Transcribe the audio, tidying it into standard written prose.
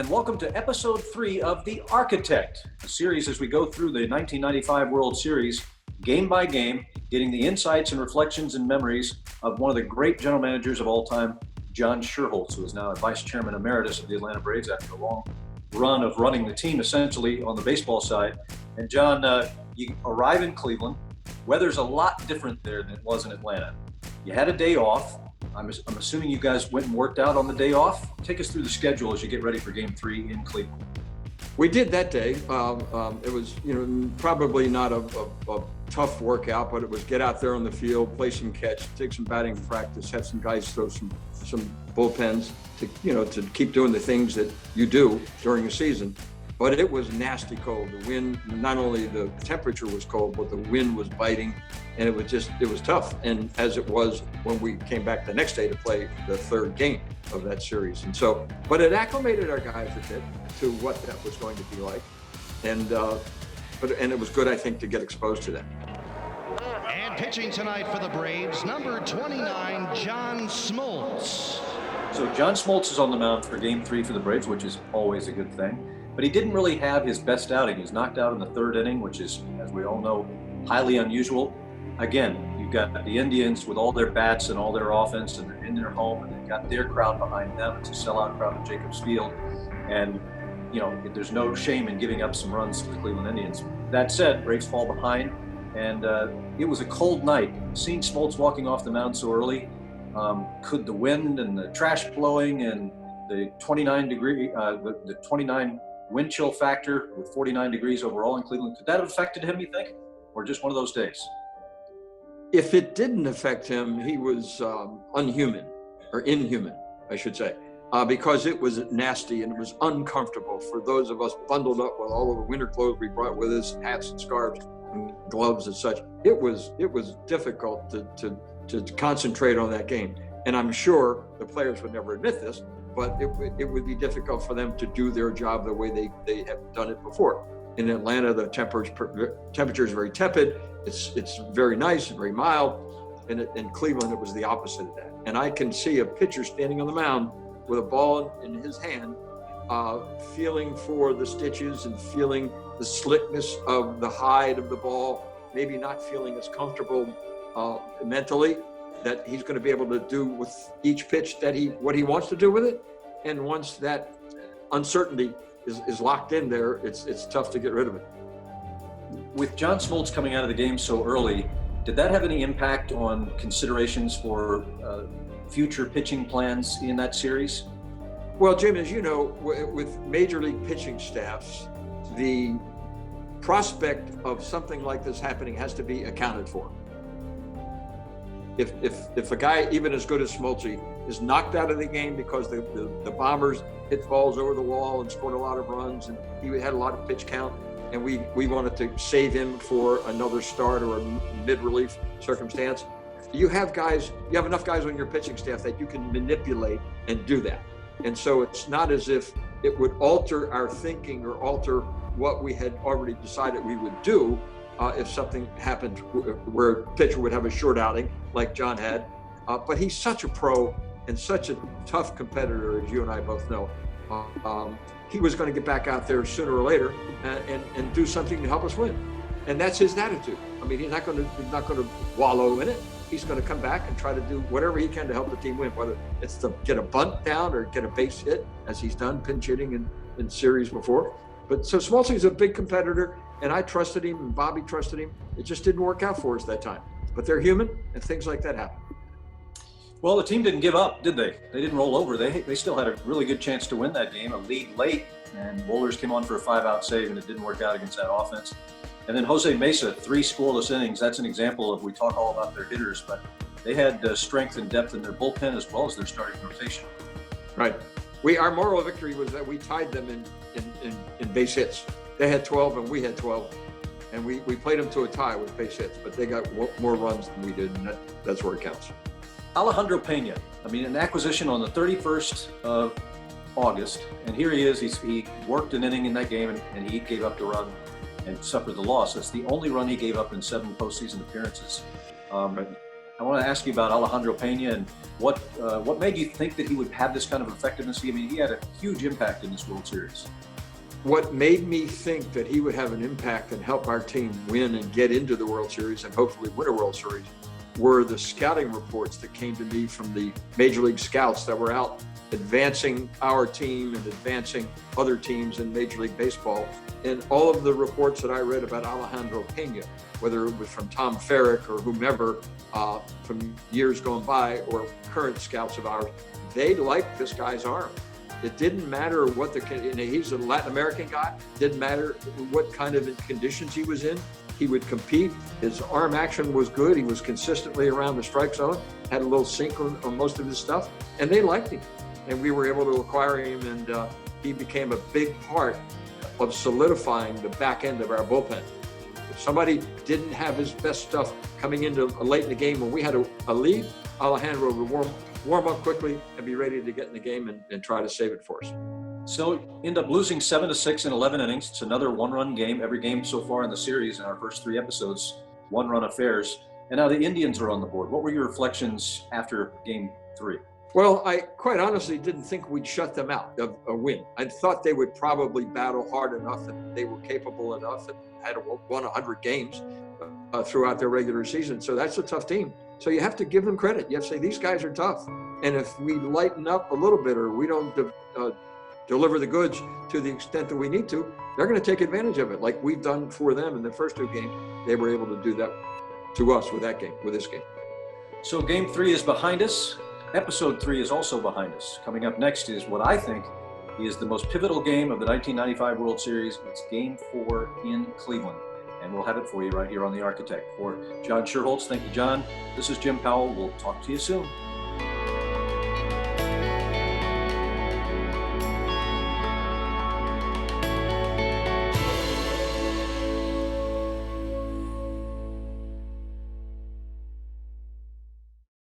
and welcome to episode 3 of The Architect, a series as we go through the 1995 World Series, game by game, getting the insights and reflections and memories of one of the great general managers of all time, John Schuerholz, who is now a vice chairman emeritus of the Atlanta Braves after a long run of running the team essentially on the baseball side. And John, you arrive in Cleveland. Weather's a lot different there than it was in Atlanta. You had a day off. I'm assuming you guys went and worked out on the day off. Take us through the schedule as you get ready for Game 3 in Cleveland. We did that day. It was, probably not a tough workout, but it was get out there on the field, play some catch, take some batting practice, have some guys throw some bullpens to keep doing the things that you do during the season. But it was nasty cold. The wind, not only the temperature was cold, but the wind was biting, and it was tough. And as it was when we came back the next day to play the third game of that series. And so, but it acclimated our guys a bit to what that was going to be like. And it was good, I think, to get exposed to that. And pitching tonight for the Braves, number 29, John Smoltz. So John Smoltz is on the mound for Game 3 for the Braves, which is always a good thing. But he didn't really have his best outing. He was knocked out in the third inning, which is, as we all know, highly unusual. Again, you've got the Indians with all their bats and all their offense, and they're in their home, and they've got their crowd behind them. It's a sellout crowd at Jacobs Field. And, there's no shame in giving up some runs to the Cleveland Indians. That said, Braves fall behind, and it was a cold night. Seeing Smoltz walking off the mound so early, could the wind and the trash blowing and the 29 wind chill factor with 49 degrees overall in Cleveland, could that have affected him, you think? Or just one of those days? If it didn't affect him, he was inhuman, I should say, because it was nasty and it was uncomfortable for those of us bundled up with all of the winter clothes we brought with us, hats and scarves and gloves and such. It was difficult to concentrate on that game. And I'm sure the players would never admit this, but it would be difficult for them to do their job the way they have done it before. In Atlanta, the temperature is very tepid. It's very nice and very mild. And in Cleveland, it was the opposite of that. And I can see a pitcher standing on the mound with a ball in his hand, feeling for the stitches and feeling the slickness of the hide of the ball, maybe not feeling as comfortable mentally that he's going to be able to do with each pitch what he wants to do with it. And once that uncertainty is locked in there, it's tough to get rid of it. With John Smoltz coming out of the game so early, did that have any impact on considerations for future pitching plans in that series? Well, Jim, as you know, with major league pitching staffs, the prospect of something like this happening has to be accounted for. If a guy even as good as Smoltz is knocked out of the game because the Bombers hit balls over the wall and scored a lot of runs, and he had a lot of pitch count, and we wanted to save him for another start or a mid-relief circumstance, you have enough guys on your pitching staff that you can manipulate and do that. And so it's not as if it would alter our thinking or alter what we had already decided we would do if something happened where a pitcher would have a short outing like John had. But he's such a pro and such a tough competitor, as you and I both know. He was going to get back out there sooner or later and do something to help us win. And that's his attitude. I mean, he's not going to wallow in it. He's going to come back and try to do whatever he can to help the team win, whether it's to get a bunt down or get a base hit, as he's done pinch hitting in series before. But so Smoltz is a big competitor, and I trusted him, and Bobby trusted him. It just didn't work out for us that time. But they're human, and things like that happen. Well, the team didn't give up, did they? They didn't roll over. They still had a really good chance to win that game, a lead late, and Wohlers came on for a 5-out save, and it didn't work out against that offense. And then Jose Mesa, 3 scoreless innings. That's an example of, we talk all about their hitters, but they had strength and depth in their bullpen as well as their starting rotation. Right. Our moral victory was that we tied them in base hits. They had 12 and we had 12. And we played them to a tie with base hits, but they got more runs than we did, and that's where it counts. Alejandro Pena, an acquisition on the 31st of August, and here he is. He worked an inning in that game, and he gave up the run and suffered the loss. That's the only run he gave up in 7 postseason appearances. I want to ask you about Alejandro Pena and what made you think that he would have this kind of effectiveness? I mean, he had a huge impact in this World Series. What made me think that he would have an impact and help our team win and get into the World Series and hopefully win a World Series were the scouting reports that came to me from the Major League scouts that were out advancing our team and advancing other teams in Major League Baseball. And all of the reports that I read about Alejandro Pena, whether it was from Tom Ferrick or whomever from years gone by or current scouts of ours, they liked this guy's arm. It didn't matter what he's a Latin American guy, didn't matter what kind of conditions he was in. He would compete. His arm action was good. He was consistently around the strike zone, had a little sink on most of his stuff, and they liked him. And we were able to acquire him, and he became a big part of solidifying the back end of our bullpen. If somebody didn't have his best stuff coming into late in the game when we had a lead, Alejandro would warm up quickly and be ready to get in the game and try to save it for us. So end up losing 7-6 in 11 innings. It's another one-run game. Every game so far in the series in our first 3 episodes, one-run affairs. And now the Indians are on the board. What were your reflections after Game 3? Well, I quite honestly didn't think we'd shut them out of a win. I thought they would probably battle hard enough and they were capable enough and had won 100 games throughout their regular season. So that's a tough team. So you have to give them credit. You have to say, these guys are tough. And if we lighten up a little bit or we don't deliver the goods to the extent that we need to, they're going to take advantage of it like we've done for them in the first 2 games. They were able to do that to us with this game. So Game 3 is behind us. Episode 3 is also behind us. Coming up next is what I think is the most pivotal game of the 1995 World Series. It's Game 4 in Cleveland. And we'll have it for you right here on The Architect. For John Schuerholz, thank you, John. This is Jim Powell. We'll talk to you soon.